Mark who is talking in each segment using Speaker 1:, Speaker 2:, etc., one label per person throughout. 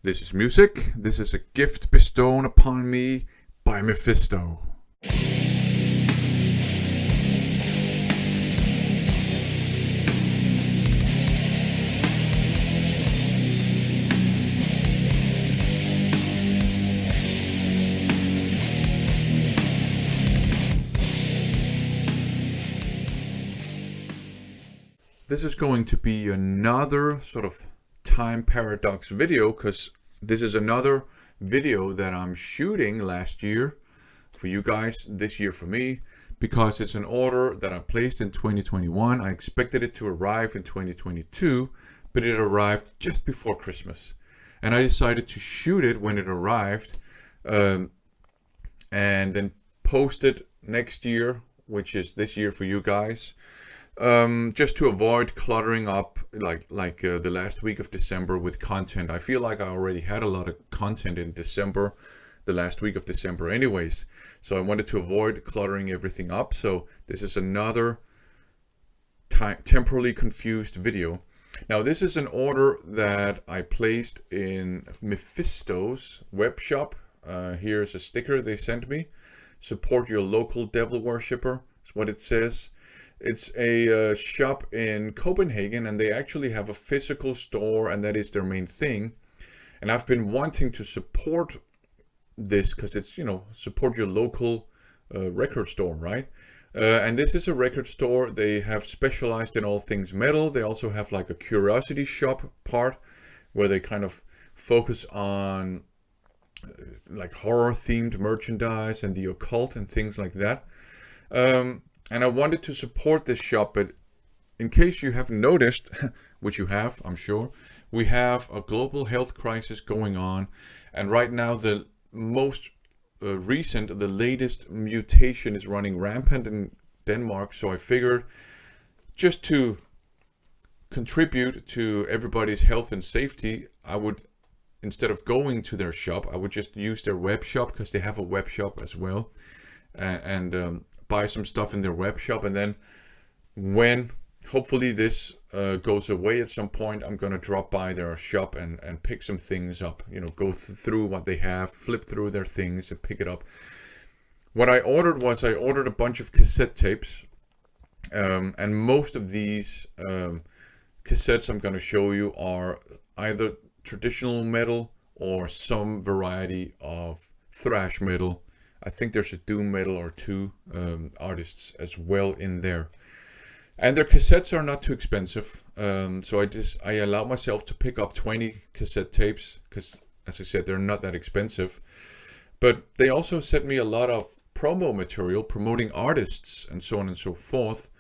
Speaker 1: This is music. This is a gift bestowed upon me by Mephisto. This is going to be another sort of time paradox video, because this is another video that I'm shooting last year for you guys, this year for me, because it's an order that I placed in 2021. I expected it to arrive in 2022, but it arrived just before Christmas. And I decided to shoot it when it arrived, and then post it next year, which is this year for you guys. Just to avoid cluttering up like the last week of December with content. I feel like I already had a lot of content in December, the last week of December anyways. So I wanted to avoid cluttering everything up. So this is another temporarily confused video. Now this is an order that I placed in Mephisto's webshop. Here's a sticker they sent me. Support your local devil worshipper is what it says. It's a shop in Copenhagen, and they actually have a physical store, and that is their main thing. And I've been wanting to support this because it's, support your local record store, right? And this is a record store. They have specialized in all things metal. They also have like a curiosity shop part where they kind of focus on like horror themed merchandise and the occult and things like that. And I wanted to support this shop, but in case you haven't noticed, which you have, I'm sure, we have a global health crisis going on. And right now, the most the latest mutation is running rampant in Denmark. So I figured just to contribute to everybody's health and safety, I would, instead of going to their shop, I would just use their web shop, because they have a web shop as well. And buy some stuff in their web shop, and then when hopefully this goes away at some point, I'm gonna drop by their shop and pick some things up, go through what they have, flip through their things and pick it up. What I ordered was I ordered a bunch of cassette tapes, and most of these cassettes I'm gonna show you are either traditional metal or some variety of thrash metal. I think there's a doom metal or two artists as well in there. And their cassettes are not too expensive. So I allow myself to pick up 20 cassette tapes because, as I said, they're not that expensive. But they also sent me a lot of promo material promoting artists and so on and so forth.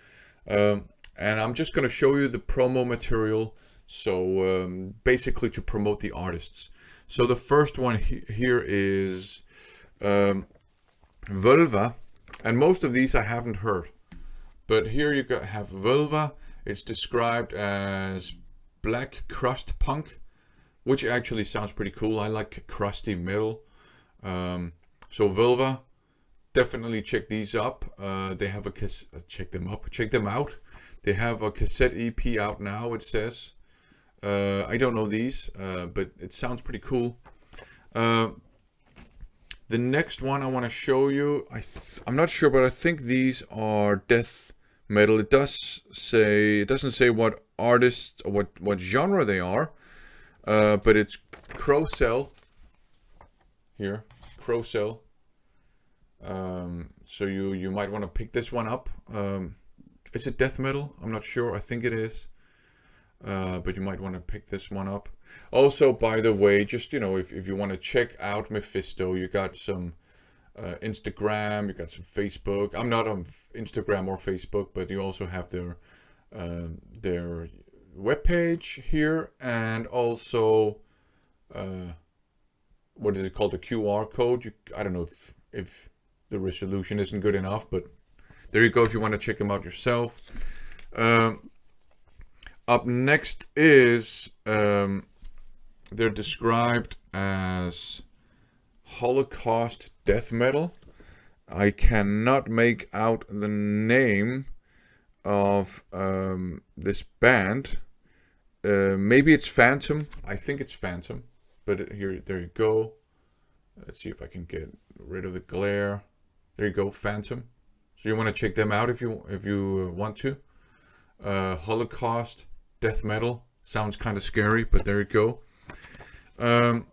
Speaker 1: And I'm just going to show you the promo material. So basically to promote the artists. So the first one here is Vulva, and most of these I haven't heard, but here you have Vulva. It's described as black crust punk, which actually sounds pretty cool. I like crusty metal. So Vulva, definitely check these up. They have a check them out. They have a cassette EP out now, it says. I don't know these, but it sounds pretty cool. The next one I want to show you, I'm not sure, but I think these are death metal. It doesn't say what artist or what genre they are, but it's Crocell here, Crocell. So you might want to pick this one up. Is it death metal? I'm not sure. I think it is. But you might want to pick this one up. Also, by the way, just, if you want to check out Mephisto, you got some Instagram, you got some Facebook. I'm not on Instagram or Facebook, but you also have their webpage here, and also what is it called, the QR code. I don't know if the resolution isn't good enough, but there you go if you want to check them out yourself. Up next is, they're described as Holocaust death metal. I cannot make out the name of this band. Maybe it's Phantom. I think it's Phantom, but here, there you go. Let's see if I can get rid of the glare. There you go, Phantom. So you want to check them out if you want to. Holocaust, death metal. Sounds kind of scary, but there you go. The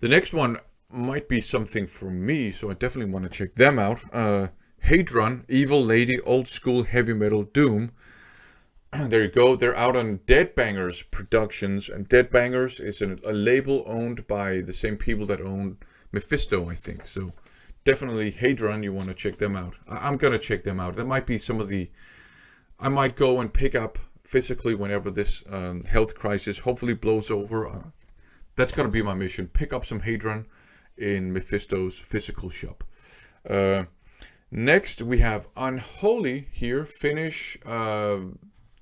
Speaker 1: next one might be something for me, so I definitely want to check them out. Hadron, Evil Lady, Old School Heavy Metal Doom. There you go. They're out on Dead Bangers Productions, and Dead Bangers is a label owned by the same people that own Mephisto, I think. So definitely Hadron, you want to check them out. I'm gonna check them out. That might be some of the. I might go and pick up physically whenever this health crisis hopefully blows over. That's gonna be my mission. Pick up some Hadron in Mephisto's physical shop. Next we have Unholy here, Finnish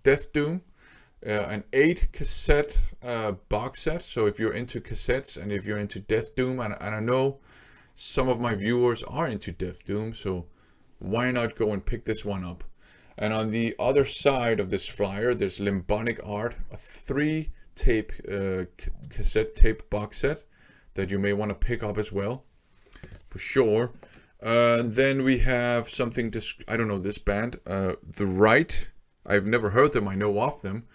Speaker 1: Death Doom, an 8 cassette box set. So if you're into cassettes and if you're into Death Doom, and I know some of my viewers are into Death Doom, so why not go and pick this one up? And on the other side of this flyer, there's Limbonic Art, a 3-tape cassette tape box set that you may want to pick up as well, for sure. Then we have something, I don't know this band, The Right. I've never heard them, I know of them.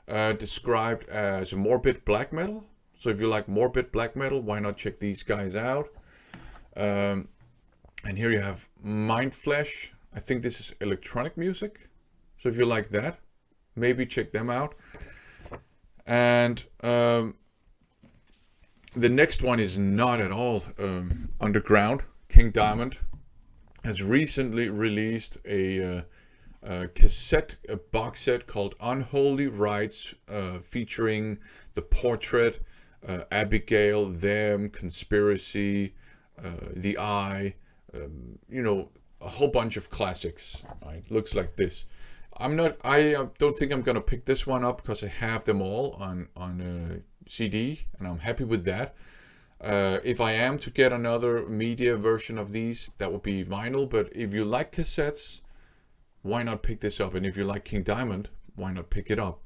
Speaker 1: Described as a morbid black metal. So if you like morbid black metal, why not check these guys out? And here you have Mindflesh. I think this is electronic music. So if you like that, maybe check them out. And the next one is not at all underground. King Diamond has recently released a cassette, a box set called Unholy Rites, featuring The Portrait, Abigail, Them, Conspiracy, The Eye, a whole bunch of classics. Right? Looks like this. I don't think I'm gonna pick this one up because I have them all on CD, and I'm happy with that. If I am to get another media version of these, that would be vinyl. But if you like cassettes, why not pick this up? And if you like King Diamond, why not pick it up?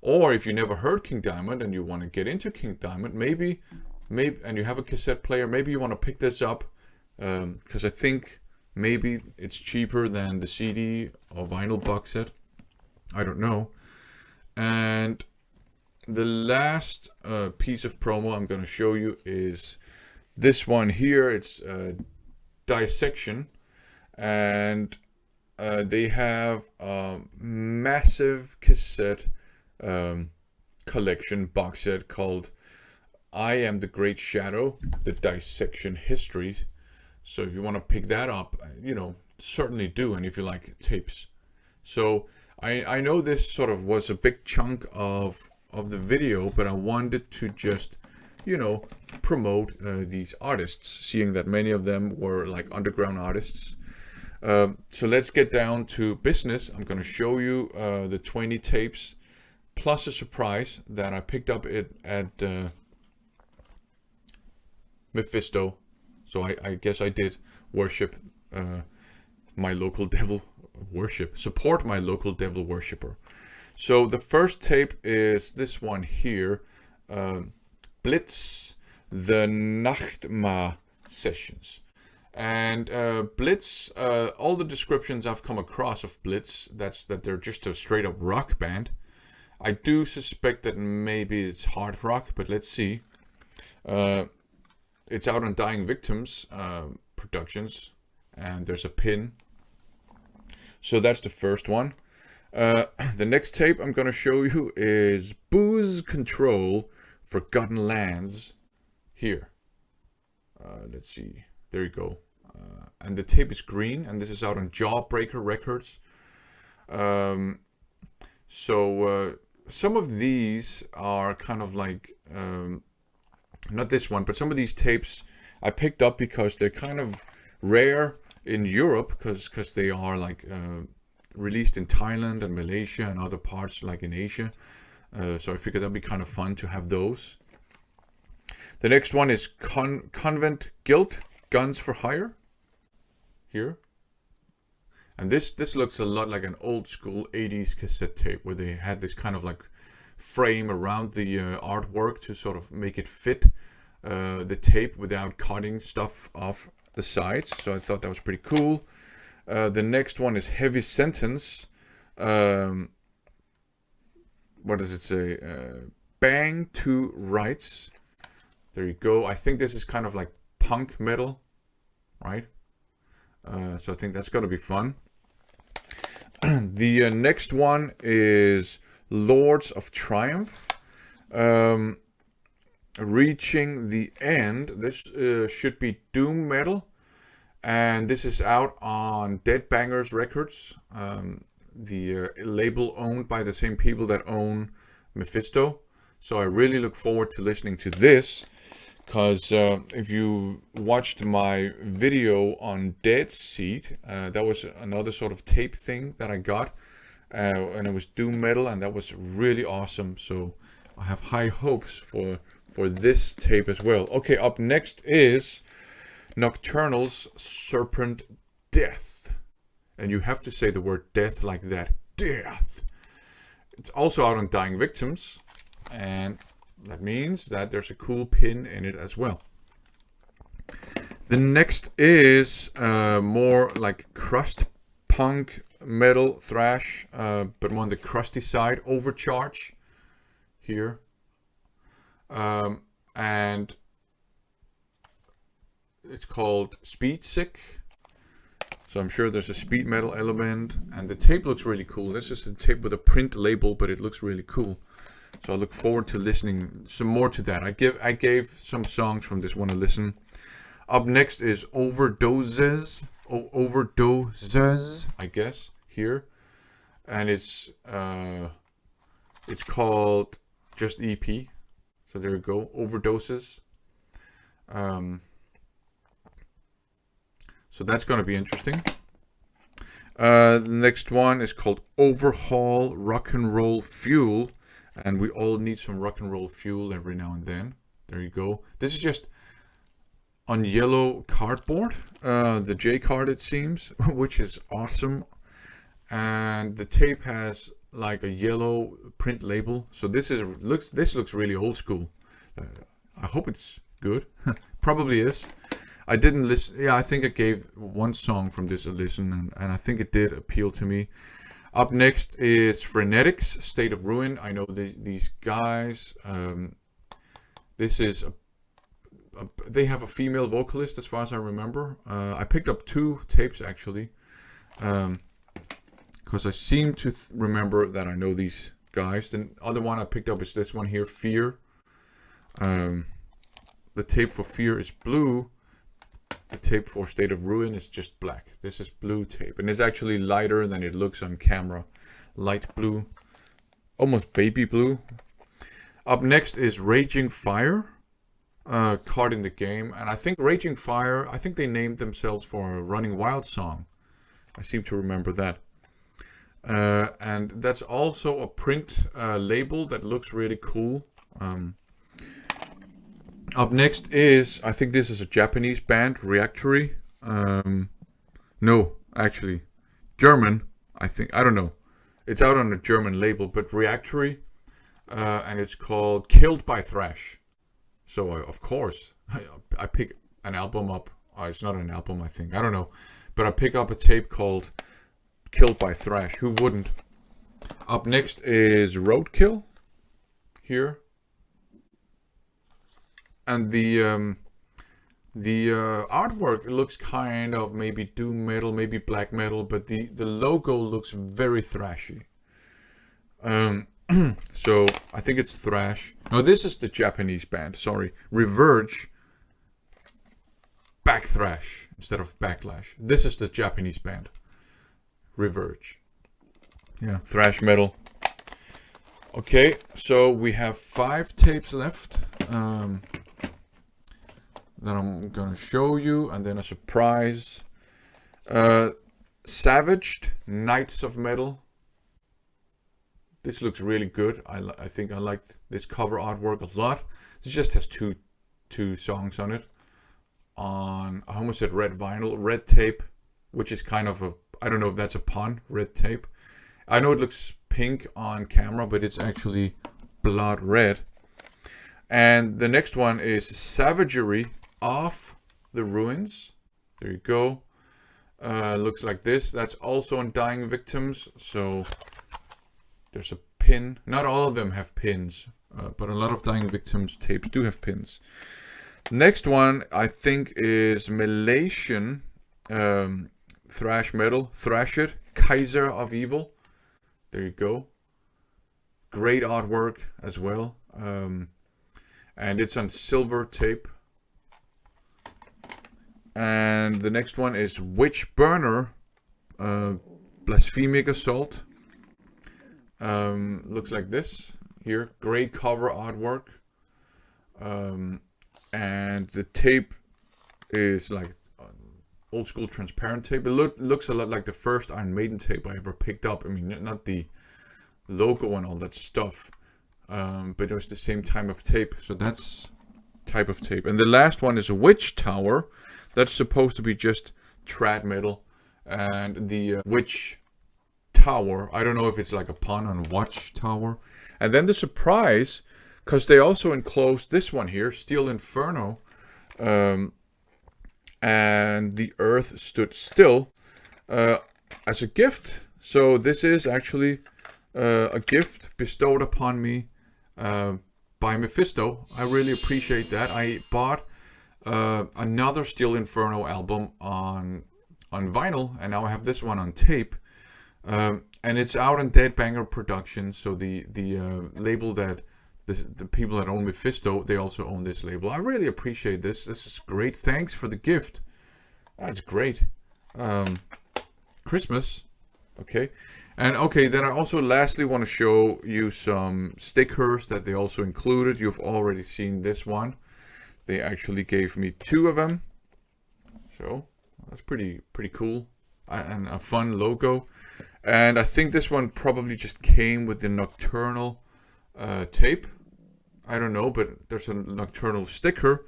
Speaker 1: Or if you never heard King Diamond and you want to get into King Diamond, maybe, and you have a cassette player, maybe you want to pick this up, because I think maybe it's cheaper than the CD or vinyl box set. I don't know. And the last piece of promo I'm going to show you is this one here. It's Dissection, and they have a massive cassette collection box set called I Am the Great Shadow, the Dissection History. So if you want to pick that up, certainly do. And if you like tapes. So I know this sort of was a big chunk of the video, but I wanted to just, promote these artists, seeing that many of them were like underground artists. So let's get down to business. I'm going to show you the 20 tapes, plus a surprise that I picked up at Mephisto. So I guess I did worship my local devil worship, support my local devil worshiper. So the first tape is this one here, Blitz, the Nachtma Sessions. And Blitz, all the descriptions I've come across of Blitz, that they're just a straight up rock band. I do suspect that maybe it's hard rock, but let's see. It's out on Dying Victims Productions, and there's a pin. So that's the first one. The next tape I'm going to show you is Booze Control, Forgotten Lands. Here. Let's see. There you go. And the tape is green, and this is out on Jawbreaker Records. So some of these are kind of like, not this one, but some of these tapes I picked up because they're kind of rare in Europe, because they are like released in Thailand and Malaysia and other parts like in Asia. So I figured that'd be kind of fun to have those. The next one is Convent Guilt, Guns for Hire. Here. And this looks a lot like an old school 80s cassette tape where they had this kind of like frame around the artwork to sort of make it fit the tape without cutting stuff off the sides. So I thought that was pretty cool. The next one is Heavy Sentence. What does it say? Bang to Rights. There you go. I think this is kind of like punk metal, right? So I think that's going to be fun. The next one is Lords of Triumph. Reaching the End. This should be doom metal. And this is out on Dead Bangers Records. The label owned by the same people that own Mephisto. So I really look forward to listening to this. Because if you watched my video on Dead Seed, that was another sort of tape thing that I got. And it was doom metal, and that was really awesome. So I have high hopes for this tape as well. Okay, up next is Nocturnal's Serpent Death. And you have to say the word death like that. Death. It's also out on Dying Victims. And that means that there's a cool pin in it as well. The next is more like crust punk metal thrash, but more on the crusty side. Overcharge here. And it's called Speed Sick. So I'm sure there's a speed metal element, and the tape looks really cool. This is a tape with a print label, but it looks really cool. So I look forward to listening some more to that. I gave some songs from this one a listen. Up next is Overdoses. Overdoses, I guess, here. And it's called just EP. So there you go, Overdoses. So that's going to be interesting. The next one is called Overhaul Rock and Roll Fuel. And we all need some rock and roll fuel every now and then. There you go. This is just on yellow cardboard. The J card, it seems, which is awesome. And the tape has like a yellow print label. So this looks really old school. I hope it's good. Probably is. I didn't listen. Yeah, I think I gave one song from this a listen, and I think it did appeal to me. Up next is Frenetics, State of Ruin. I know these guys. This is they have a female vocalist, as far as I remember. I picked up 2 tapes actually, because I seem to remember that I know these guys. The other one I picked up is this one here, Fear. The tape for Fear is blue. The tape for State of Ruin is just black. This is blue tape, and it's actually lighter than it looks on camera. Light blue, almost baby blue. Up next is Raging Fire, Caught in the Game. And I think Raging Fire, I think they named themselves for a Running Wild song. I seem to remember that. And that's also a print label that looks really cool. Up next is, I think this is a Japanese band, Reactory. No, actually, German, I think. I don't know. It's out on a German label, but Reactory. And it's called Killed by Thrash. So, of course, I pick an album up. It's not an album, I think. I don't know. But I pick up a tape called Killed by Thrash. Who wouldn't? Up next is Roadkill. Here. And the artwork looks kind of maybe doom metal, maybe black metal, but the logo looks very thrashy. So I think it's thrash. No, this is the Japanese band. Sorry, Reverge. Back thrash instead of backlash. This is the Japanese band, Reverge. Yeah, thrash metal. Okay, so we have 5 tapes left. That I'm gonna show you, and then a surprise. Savaged Knights of Metal. This looks really good. I think I liked this cover artwork a lot. This just has two songs on it. On, I almost said red vinyl, red tape, which is kind of a, I don't know if that's a pun, red tape. I know it looks pink on camera, but it's actually blood red. And the next one is Savagery of the Ruins. There you go. Looks like this. That's also on Dying Victims. So there's a pin. Not all of them have pins, but a lot of Dying Victims tapes do have pins. Next one I think is Malaysian thrash metal. Thrash It, Kaiser of Evil. There you go. Great artwork as well. And it's on silver tape. And the next one is Witch Burner, Blasphemic Assault. Looks like this here. Great cover artwork. And the tape is like old school transparent tape. It looks a lot like the first Iron Maiden tape I ever picked up. I mean, not the logo and all that stuff. But it was the same type of tape. So that's type of tape. And the last one is a Witch Tower. That's supposed to be just trad metal. And the Witch Tower, I don't know if it's like a pun on Watch Tower. And then the surprise, because they also enclosed this one here, Steel Inferno. And the Earth Stood Still as a gift. So this is actually a gift bestowed upon me by Mephisto. I really appreciate that. I bought another Steel Inferno album on vinyl, and now I have this one on tape. And it's out on Dead Banger Productions, so the label that the people that own Mephisto, they also own this label. I really appreciate this. This is great. Thanks for the gift. That's great. Christmas. Okay. And okay, then I also lastly want to show you some stickers that they also included. You've already seen this one. They actually gave me 2 of them. So that's pretty cool. And a fun logo. And I think this one probably just came with the Nocturnal tape. I don't know, but there's a Nocturnal sticker.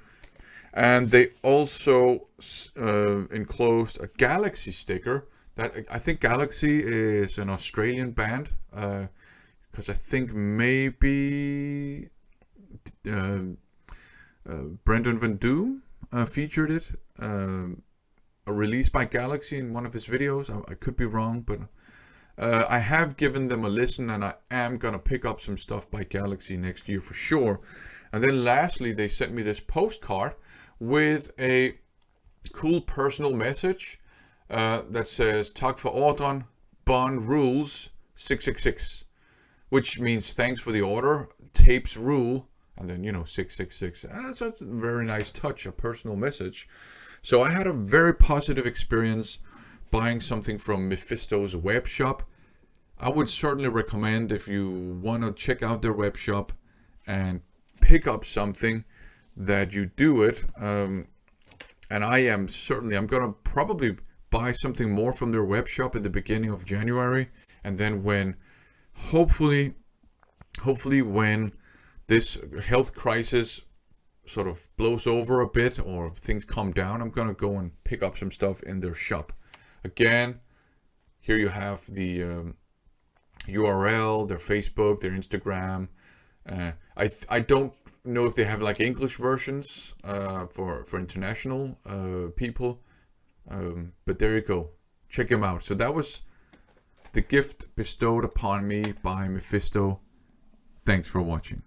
Speaker 1: And they also enclosed a Galaxy sticker. That I think Galaxy is an Australian band. Because I think maybe Brendan Van Doom featured it. A release by Galaxy in one of his videos. I could be wrong, but I have given them a listen, and I am gonna pick up some stuff by Galaxy next year for sure. And then lastly, they sent me this postcard with a cool personal message that says "Tack för ordern, Bond rules 666," which means thanks for the order, tapes rule, and then 666. And that's a very nice touch, a personal message. So I had a very positive experience buying something from Mephisto's web shop. I would certainly recommend, if you want to check out their web shop and pick up something, that you do it. And I'm going to probably buy something more from their web shop at the beginning of January. And then when, hopefully when this health crisis sort of blows over a bit or things calm down, I'm going to go and pick up some stuff in their shop. Again, here you have the URL, their Facebook, their Instagram. I don't know if they have like English versions for international people, but there you go. Check them out. So that was the gift bestowed upon me by Mephisto. Thanks for watching.